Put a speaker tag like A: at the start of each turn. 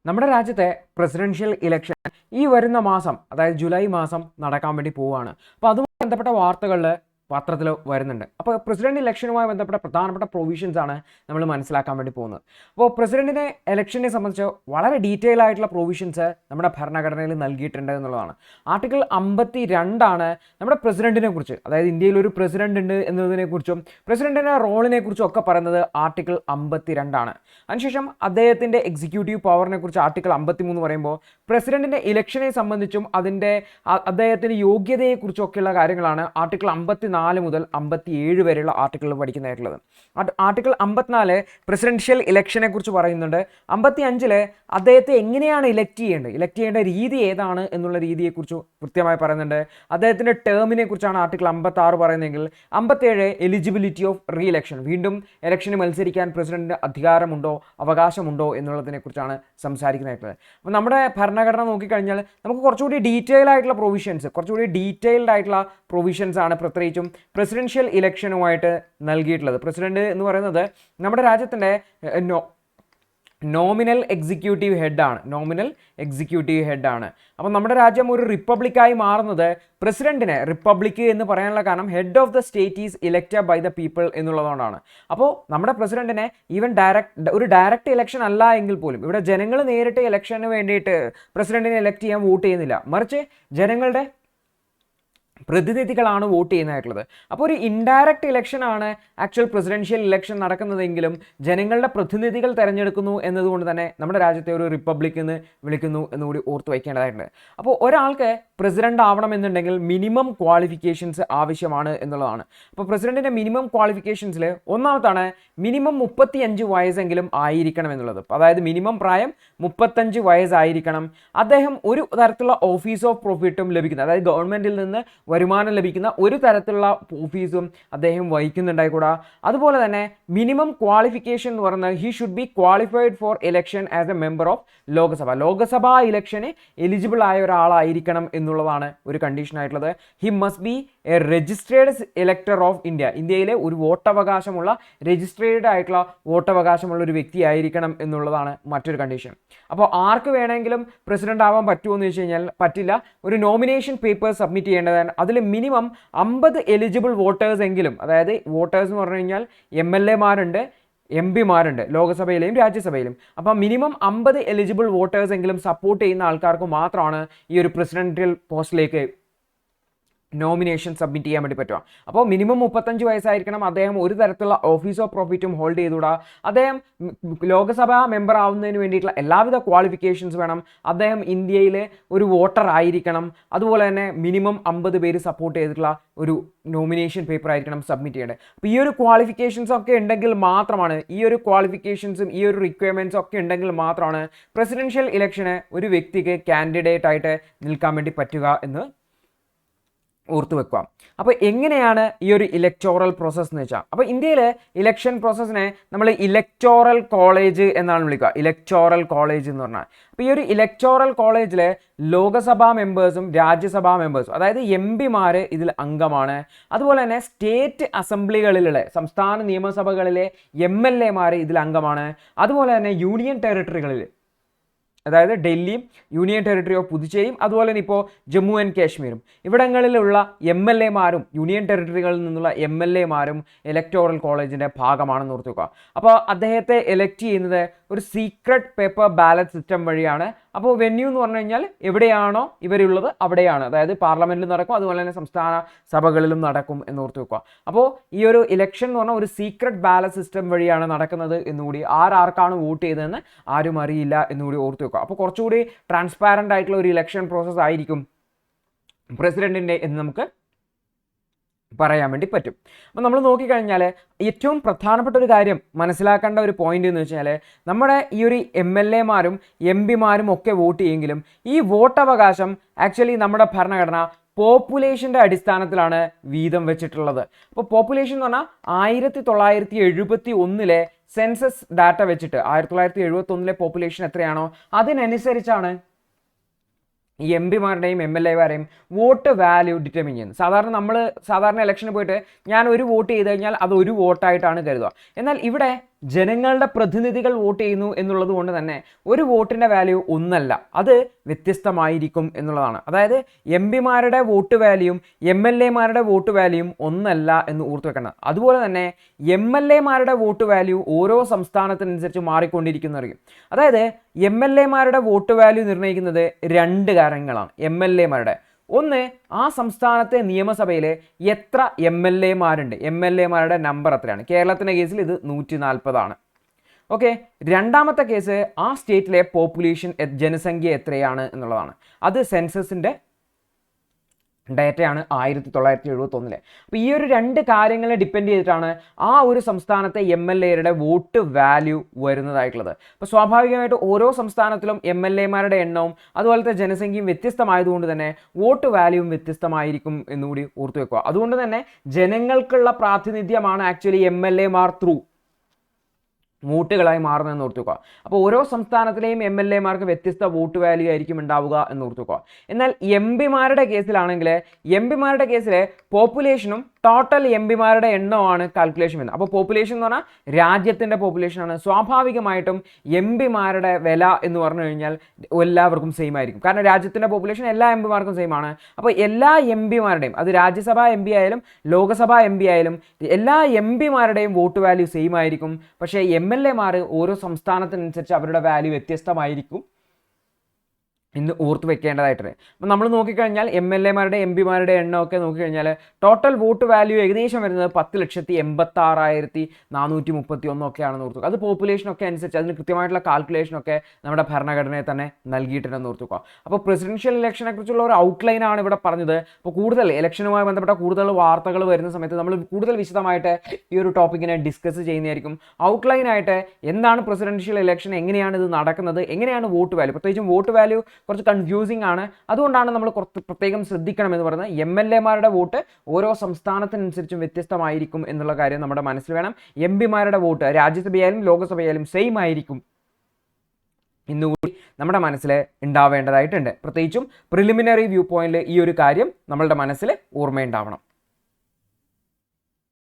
A: നമ്മുടെ രാജ്യത്തെ presidential election ഈ വരുന്ന മാസം, അതായത് ജൂലൈ മാസം നടക്കാൻ വേണ്ടി പോവുകയാണ്. അപ്പോൾ അതുമായി ബന്ധപ്പെട്ട വാർത്തകളിൽ പത്രത്തിൽ വരുന്നുണ്ട്. അപ്പോൾ പ്രസിഡന്റ് ഇലക്ഷനുമായി ബന്ധപ്പെട്ട പ്രധാനപ്പെട്ട പ്രൊവിഷൻസ് ആണ് നമ്മൾ മനസ്സിലാക്കാൻ വേണ്ടി പോകുന്നത്. അപ്പോൾ പ്രസിഡന്റിനെ ഇലക്ഷനെ സംബന്ധിച്ച് വളരെ ഡീറ്റെയിൽ ആയിട്ടുള്ള പ്രൊവിഷൻസ് നമ്മുടെ ഭരണഘടനയിൽ നൽകിയിട്ടുണ്ട് എന്നുള്ളതാണ്. ആർട്ടിക്കിൾ 52 ആണ് നമ്മുടെ പ്രസിഡന്റിനെ കുറിച്ച്, അതായത് ഇന്ത്യയിൽ ഒരു പ്രസിഡന്റ് ഉണ്ട് എന്നതിനെക്കുറിച്ചും പ്രസിഡന്റിന്റെ റോളിനെ കുറിച്ചും ഒക്കെ പറയുന്നത് ആർട്ടിക്കിൾ 52 ആണ്. അതിനുശേഷം അദ്ദേഹത്തിന്റെ എക്സിക്യൂട്ടീവ് പവറിനെ കുറിച്ച് ആർട്ടിക്കിൾ 53 പറയുമ്പോൾ പ്രസിഡന്റിന്റെ ഇലക്ഷനെ സംബന്ധിച്ചും അദ്ദേഹത്തിന്റെ യോഗ്യതയെക്കുറിച്ചും ഒക്കെയുള്ള കാര്യങ്ങളാണ് ആർട്ടിക്കിൾ 54 മുതൽ 57 വരെയുള്ള ആർട്ടിക്കിൾ പഠിക്കുന്നതായിട്ടുള്ളത്. ആർട്ടിക്കിൾ 54 പ്രസിഡൻഷ്യൽ ഇലക്ഷനെ കുറിച്ച് പറയുന്നുണ്ട്. 55 അദ്ദേഹത്തെ എങ്ങനെയാണ് ഇലക്ട് ചെയ്യേണ്ട രീതി ഏതാണ് എന്നുള്ള രീതിയെക്കുറിച്ച് കൃത്യമായി പറയുന്നുണ്ട്. അദ്ദേഹത്തിന്റെ ടേമിനെ കുറിച്ചാണ് ആർട്ടിക്കിൾ 56 പറയുന്നതെങ്കിൽ 57 എലിജിബിലിറ്റി ഓഫ് റീ ഇലക്ഷൻ, വീണ്ടും ഇലക്ഷന് മത്സരിക്കാൻ പ്രസിഡന്റിന് അധികാരമുണ്ടോ അവകാശമുണ്ടോ എന്നുള്ളതിനെ കുറിച്ചാണ് സംസാരിക്കുന്നതായിട്ടുള്ളത്. അപ്പോൾ നമ്മുടെ ഭരണഘടന നോക്കിക്കഴിഞ്ഞാൽ നമുക്ക് കുറച്ചുകൂടി ഡീറ്റെയിൽഡ് ആയിട്ടുള്ള പ്രൊവിഷൻസ് ആണ് പ്രത്യേകിച്ചും പ്രസിഡൻഷ്യൽ ഇലക്ഷനുമായിട്ട് നൽകിയിട്ടുള്ളത്. പ്രസിഡന്റ് എന്ന് പറയുന്നത് നമ്മുടെ രാജ്യത്തിൻ്റെ നോമിനൽ എക്സിക്യൂട്ടീവ് ഹെഡ് ആണ്. അപ്പോൾ നമ്മുടെ രാജ്യം ഒരു റിപ്പബ്ലിക്കായി മാറുന്നത് പ്രസിഡന്റിനെ, റിപ്പബ്ലിക് എന്ന് പറയാനുള്ള കാരണം head of the state is elected by the people എന്നുള്ളതുകൊണ്ടാണ്. അപ്പോൾ നമ്മുടെ പ്രസിഡന്റിനെ ഒരു ഡയറക്റ്റ് ഇലക്ഷൻ അല്ല എങ്കിൽ പോലും ഇവിടെ ജനങ്ങൾ നേരിട്ട് ഇലക്ഷന് വേണ്ടിയിട്ട് പ്രസിഡന്റിനെ ഇലക്ട് ചെയ്യാൻ വോട്ട് ചെയ്യുന്നില്ല, മറിച്ച് ജനങ്ങളുടെ പ്രതിനിധികളാണ് വോട്ട് ചെയ്യുന്നതായിട്ടുള്ളത്. അപ്പോൾ ഒരു ഇൻഡയറക്റ്റ് ഇലക്ഷനാണ് ആക്ച്വൽ പ്രസിഡൻഷ്യൽ ഇലക്ഷൻ നടക്കുന്നതെങ്കിലും ജനങ്ങളുടെ പ്രതിനിധികൾ തിരഞ്ഞെടുക്കുന്നു എന്നതുകൊണ്ട് തന്നെ നമ്മുടെ രാജ്യത്തെ ഒരു റിപ്പബ്ലിക് എന്ന് വിളിക്കുന്നു എന്നുകൂടി ഓർത്ത് വയ്ക്കേണ്ടതായിട്ടുണ്ട്. അപ്പോൾ ഒരാൾക്ക് പ്രസിഡന്റ് ആവണമെന്നുണ്ടെങ്കിൽ മിനിമം ക്വാളിഫിക്കേഷൻസ് ആവശ്യമാണ് എന്നുള്ളതാണ്. അപ്പോൾ പ്രസിഡന്റിന്റെ മിനിമം ക്വാളിഫിക്കേഷൻസിൽ ഒന്നാമത്താണ് മിനിമം 35 വയസ്സെങ്കിലും ആയിരിക്കണം എന്നുള്ളത്. അതായത് മിനിമം പ്രായം 35 വയസ്സായിരിക്കണം. അദ്ദേഹം ഒരു തരത്തിലുള്ള ഓഫീസ് ഓഫ് പ്രോഫിറ്റും ലഭിക്കുന്നത്, അതായത് ഗവൺമെന്റിൽ നിന്ന് വരുമാനം ലഭിക്കുന്ന ഒരു തരത്തിലുള്ള ഓഫീസും അദ്ദേഹം വഹിക്കുന്നുണ്ടായിക്കൂടാ. അതുപോലെ തന്നെ മിനിമം ക്വാളിഫിക്കേഷൻ എന്ന് പറയുന്നത് he should be qualified four election as A member of ലോകസഭാ ഇലക്ഷന് എലിജിബിൾ ആയ ഒരാളായിരിക്കണം എന്നുള്ളതാണ് ഒരു കണ്ടീഷൻ ആയിട്ടുള്ളത്. He must be A registered elector of India, ഇന്ത്യയിലെ ഒരു വോട്ടവകാശമുള്ള രജിസ്ട്രേഡ് ആയിട്ടുള്ള വോട്ടവകാശമുള്ള ഒരു വ്യക്തി ആയിരിക്കണം എന്നുള്ളതാണ് മറ്റൊരു കണ്ടീഷൻ. അപ്പോൾ ആർക്ക് വേണമെങ്കിലും പ്രസിഡന്റ് ആവാൻ പറ്റുമോ എന്ന് വെച്ച് കഴിഞ്ഞാൽ പറ്റില്ല. ഒരു നോമിനേഷൻ പേപ്പർ സബ്മിറ്റ് ചെയ്യേണ്ടതാണ്. അതിൽ മിനിമം 50 എലിജിബിൾ വോട്ടേഴ്സ് എങ്കിലും, അതായത് വോട്ടേഴ്സ് എന്ന് പറഞ്ഞു കഴിഞ്ഞാൽ MLA മാരുണ്ട്, MP മാരുണ്ട് ലോകസഭയിലെയും രാജ്യസഭയിലും. അപ്പോൾ മിനിമം 50 എലിജിബിൾ വോട്ടേഴ്സ് എങ്കിലും സപ്പോർട്ട് ചെയ്യുന്ന ആൾക്കാർക്ക് മാത്രമാണ് ഈ ഒരു പ്രസിഡന്റിയൽ പോസ്റ്റിലേക്ക് നോമിനേഷൻ സബ്മിറ്റ് ചെയ്യാൻ വേണ്ടി പറ്റുക. അപ്പോൾ മിനിമം 35 വയസ്സായിരിക്കണം. അദ്ദേഹം ഒരു തരത്തിലുള്ള ഓഫീസ് ഓഫ് പ്രോഫിറ്റും ഹോൾഡ് ചെയ്തുകൂടാ. അദ്ദേഹം ലോകസഭാ മെമ്പർ ആവുന്നതിന് വേണ്ടിയിട്ടുള്ള എല്ലാവിധ ക്വാളിഫിക്കേഷൻസ് വേണം. അദ്ദേഹം ഇന്ത്യയിൽ ഒരു വോട്ടർ ആയിരിക്കണം. അതുപോലെ തന്നെ മിനിമം 50 പേര് സപ്പോർട്ട് ചെയ്തിട്ടുള്ള ഒരു നോമിനേഷൻ പേപ്പർ ആയിരിക്കണം സബ്മിറ്റ് ചെയ്യേണ്ടത്. അപ്പോൾ ഈ ഒരു ക്വാളിഫിക്കേഷൻസ് ഒക്കെ ഉണ്ടെങ്കിൽ മാത്രമാണ്, ഈ ഒരു ക്വാളിഫിക്കേഷൻസും ഈ ഒരു റിക്വയർമെൻറ്റ്സ് ഒക്കെ ഉണ്ടെങ്കിൽ മാത്രമാണ് പ്രസിഡൻഷ്യൽ ഇലക്ഷന് ഒരു വ്യക്തിക്ക് കാൻഡിഡേറ്റ് ആയിട്ട് നിൽക്കാൻ വേണ്ടി പറ്റുക എന്ന് ഓർത്തു വെക്കുക. അപ്പോൾ എങ്ങനെയാണ് ഈ ഒരു ഇലക്ടോറൽ പ്രോസസ്സ് എന്ന് വെച്ചാൽ, അപ്പോൾ ഇന്ത്യയിൽ ഇലക്ഷൻ പ്രോസസ്സിനെ നമ്മൾ ഇലക്ടോറൽ കോളേജ് എന്നാണ് വിളിക്കുക. ഇലക്ടോറൽ കോളേജ് എന്ന് പറഞ്ഞാൽ, അപ്പോൾ ഈ ഒരു ഇലക്ടോറൽ കോളേജിൽ ലോകസഭാ മെമ്പേഴ്സും രാജ്യസഭാ മെമ്പേഴ്സും, അതായത് MP മാർ ഇതിൽ അംഗമാണ്. അതുപോലെ തന്നെ സ്റ്റേറ്റ് അസംബ്ലികളിലെ, സംസ്ഥാന നിയമസഭകളിലെ MLA മാർ ഇതിൽ അംഗമാണ്. അതുപോലെ തന്നെ യൂണിയൻ ടെറിട്ടറികളിൽ, അതായത് ഡൽഹിയും യൂണിയൻ ടെറിട്ടറി ഓഫ് പുതുച്ചേരിയും അതുപോലെ തന്നെ ഇപ്പോൾ ജമ്മു ആൻഡ് കാശ്മീരും ഇവിടങ്ങളിലുള്ള MLA മാരും യൂണിയൻ ടെറിട്ടറികളിൽ നിന്നുള്ള MLA മാരും ഇലക്ടോറൽ കോളേജിൻ്റെ ഭാഗമാണെന്ന് ഓർത്ത് വെക്കുക. അപ്പോൾ അദ്ദേഹത്തെ എലക്ട് ചെയ്യുന്നത് ഒരു സീക്രട്ട് പേപ്പർ ബാലറ്റ് സിസ്റ്റം വഴിയാണ്. അപ്പോൾ വെന്യൂ എന്ന് പറഞ്ഞു കഴിഞ്ഞാൽ എവിടെയാണോ ഇവരുള്ളത് അവിടെയാണ്, അതായത് പാർലമെന്റിൽ നടക്കും, അതുപോലെ തന്നെ സംസ്ഥാന സഭകളിലും നടക്കും എന്നോർത്ത് വെക്കുക. അപ്പോൾ ഈ ഒരു ഇലക്ഷൻ എന്ന് പറഞ്ഞാൽ ഒരു സീക്രട്ട് ബാലറ്റ് സിസ്റ്റം വഴിയാണ് നടക്കുന്നത് എന്നുകൂടി, ആർക്കാണ് വോട്ട് ചെയ്തതെന്ന് ആരും അറിയില്ല എന്നുകൂടി ഓർത്ത് വെക്കുക. അപ്പോൾ കുറച്ചുകൂടി ട്രാൻസ്പാരൻ്റ് ആയിട്ടുള്ള ഒരു ഇലക്ഷൻ പ്രോസസ്സ് ആയിരിക്കും പ്രസിഡന്റിൻ്റെ എന്ന് നമുക്ക് പറയാൻ വേണ്ടി പറ്റും. അപ്പോൾ നമ്മൾ നോക്കിക്കഴിഞ്ഞാൽ ഏറ്റവും പ്രധാനപ്പെട്ട ഒരു കാര്യം മനസ്സിലാക്കേണ്ട ഒരു പോയിന്റ് എന്ന് വെച്ചാൽ, നമ്മുടെ ഈ ഒരു MLA മാരും MP മാരും ഒക്കെ വോട്ട് ചെയ്യുമെങ്കിലും ഈ വോട്ടവകാശം ആക്ച്വലി നമ്മുടെ ഭരണഘടന പോപ്പുലേഷൻ്റെ അടിസ്ഥാനത്തിലാണ് വീതം വെച്ചിട്ടുള്ളത്. അപ്പോൾ പോപ്പുലേഷൻ എന്ന് പറഞ്ഞാൽ 1971 സെൻസസ് ഡാറ്റ വെച്ചിട്ട് 1971 പോപ്പുലേഷൻ എത്രയാണോ അതിനനുസരിച്ചാണ് ഈ MP മാരുടെയും MLA മാരുടെയും വോട്ട് വാല്യൂ ഡിറ്റർമിൻ ചെയ്യുന്നത്. സാധാരണ ഇലക്ഷന് പോയിട്ട് ഞാൻ ഒരു വോട്ട് ചെയ്ത് കഴിഞ്ഞാൽ അത് ഒരു വോട്ടായിട്ടാണ് കരുതുക. എന്നാൽ ഇവിടെ ജനങ്ങളുടെ പ്രതിനിധികൾ വോട്ട് ചെയ്യുന്നു എന്നുള്ളത് കൊണ്ട് തന്നെ ഒരു വോട്ടിൻ്റെ വാല്യൂ ഒന്നല്ല, അത് വ്യത്യസ്തമായിരിക്കും എന്നുള്ളതാണ്. അതായത് എം പിമാരുടെ വോട്ട് വാല്യൂയും എം എൽ എമാരുടെ വോട്ട് വാല്യൂയും ഒന്നല്ല എന്ന് ഓർത്തു വെക്കണം. അതുപോലെ തന്നെ എം എൽ എമാരുടെ വോട്ട് വാല്യൂ ഓരോ സംസ്ഥാനത്തിനനുസരിച്ച് മാറിക്കൊണ്ടിരിക്കുന്നറിയും. അതായത് എം എൽ എമാരുടെ വോട്ട് വാല്യൂ നിർണ്ണയിക്കുന്നത് 2 കാര്യങ്ങളാണ്. എം എൽ എമാരുടെ ഒന്ന്, ആ സംസ്ഥാനത്തെ നിയമസഭയിൽ എത്ര എം എൽ എമാരുണ്ട്, എം എൽ എമാരുടെ നമ്പർ എത്രയാണ്. കേരളത്തിൻ്റെ കേസിൽ ഇത് 140 ഓക്കെ. രണ്ടാമത്തെ കേസ് ആ സ്റ്റേറ്റിലെ പോപ്പുലേഷൻ ജനസംഖ്യ എത്രയാണ് എന്നുള്ളതാണ്. അത് സെൻസസിൻ്റെ ഡേറ്റയാണ് 1971. അപ്പോൾ ഈ ഒരു 2 കാര്യങ്ങളെ ഡിപ്പെൻഡ് ചെയ്തിട്ടാണ് ആ ഒരു സംസ്ഥാനത്തെ എം എൽ എയുടെ വോട്ട് വാല്യൂ വരുന്നതായിട്ടുള്ളത്. അപ്പോൾ സ്വാഭാവികമായിട്ട് ഓരോ സംസ്ഥാനത്തിലും എം എൽ എമാരുടെ എണ്ണവും അതുപോലത്തെ ജനസംഖ്യയും വ്യത്യസ്തമായതുകൊണ്ട് തന്നെ വോട്ട് വാല്യൂവും വ്യത്യസ്തമായിരിക്കും എന്നുകൂടി ഓർത്തു വെക്കുക. അതുകൊണ്ട് തന്നെ ജനങ്ങൾക്കുള്ള പ്രാതിനിധ്യമാണ് ആക്ച്വലി എം എൽ എമാർ ത്രൂ വോട്ടുകളായി മാറുന്നതെന്ന് ഓർത്തുക്കുക. അപ്പോൾ ഓരോ സംസ്ഥാനത്തിലെയും എം എൽ എമാർക്ക് വ്യത്യസ്ത വോട്ട് വാല്യൂ ആയിരിക്കും ഉണ്ടാവുക എന്ന് ഓർത്തുക്കുക. എന്നാൽ എം പിമാരുടെ കേസിലാണെങ്കിൽ എം പിമാരുടെ കേസിൽ പോപ്പുലേഷനും ടോട്ടൽ എം പിമാരുടെ എണ്ണമാണ് കാൽക്കുലേഷൻ വരുന്നത്. അപ്പോൾ പോപ്പുലേഷൻ എന്ന് പറഞ്ഞാൽ രാജ്യത്തിൻ്റെ പോപ്പുലേഷനാണ്. സ്വാഭാവികമായിട്ടും എം പിമാരുടെ വില എന്ന് പറഞ്ഞു കഴിഞ്ഞാൽ എല്ലാവർക്കും സെയിം ആയിരിക്കും. കാരണം രാജ്യത്തിൻ്റെ പോപ്പുലേഷൻ എല്ലാ എം പിമാർക്കും സെയിം ആണ്. അപ്പോൾ എല്ലാ എം പിമാരുടെയും, അത് രാജ്യസഭാ എം പി ആയാലും ലോകസഭാ എം പി ആയാലും എല്ലാ എം പിമാരുടെയും വോട്ട് വാല്യൂ സെയിം ആയിരിക്കും. പക്ഷേ എം എൽ എമാർ ഓരോ സംസ്ഥാനത്തിനനുസരിച്ച് അവരുടെ വാല്യൂ വ്യത്യസ്തമായിരിക്കും ഇന്ന് ഓർത്ത് വെക്കേണ്ടതായിട്ടുണ്ട്. അപ്പോൾ നമ്മൾ നോക്കിക്കഴിഞ്ഞാൽ എം എൽ എമാരുടെ എം പിമാരുടെ എണ്ണമൊക്കെ നോക്കിക്കഴിഞ്ഞാൽ ടോട്ടൽ വോട്ട് വാല്യൂ ഏകദേശം വരുന്നത് 10,86,431 ഒക്കെയാണെന്ന് ഓർത്തുക. അത് പോപ്പുലേഷനൊക്കെ അനുസരിച്ച് അതിന് കൃത്യമായിട്ടുള്ള കാൽക്കുലേഷനൊക്കെ നമ്മുടെ ഭരണഘടനയെ തന്നെ നൽകിയിട്ടുണ്ടെന്ന് ഓർത്തുക. അപ്പോൾ പ്രസിഡൻഷ്യൽ ഇലക്ഷനെ കുറിച്ചുള്ള ഒരു ഔട്ട്ലൈനാണ് ഇവിടെ പറഞ്ഞത്. അപ്പോൾ കൂടുതൽ ഇലക്ഷനുമായി ബന്ധപ്പെട്ട കൂടുതൽ വാർത്തകൾ വരുന്ന സമയത്ത് നമ്മൾ കൂടുതൽ വിശദമായിട്ട് ഈ ഒരു ടോപ്പിക്കിനെ ഡിസ്കസ് ചെയ്യുന്നതായിരിക്കും. ഔട്ട്ലൈനായിട്ട് എന്താണ് പ്രസിഡൻഷ്യൽ ഇലക്ഷൻ, എങ്ങനെയാണ് ഇത് നടക്കുന്നത്, എങ്ങനെയാണ് വോട്ട് വാല്യൂ, പ്രത്യേകിച്ചും വോട്ട് വാല്യൂ കുറച്ച് കൺഫ്യൂസിംഗ് ആണ്. അതുകൊണ്ടാണ് നമ്മൾ കുറച്ച് പ്രത്യേകം ശ്രദ്ധിക്കണം എന്ന് പറയുന്നത്. എം എൽ എമാരുടെ വോട്ട് ഓരോ സംസ്ഥാനത്തിനനുസരിച്ചും വ്യത്യസ്തമായിരിക്കും എന്നുള്ള കാര്യം നമ്മുടെ മനസ്സിൽ വേണം. എം പിമാരുടെ വോട്ട് രാജ്യസഭയായാലും ലോകസഭയായാലും സെയിം ആയിരിക്കും എന്നുകൂടി നമ്മുടെ മനസ്സിൽ ഉണ്ടാവേണ്ടതായിട്ടുണ്ട്. പ്രത്യേകിച്ചും പ്രിലിമിനറി വ്യൂ പോയിന്റിൽ ഈ ഒരു കാര്യം നമ്മളുടെ മനസ്സിൽ ഓർമ്മയുണ്ടാവണം.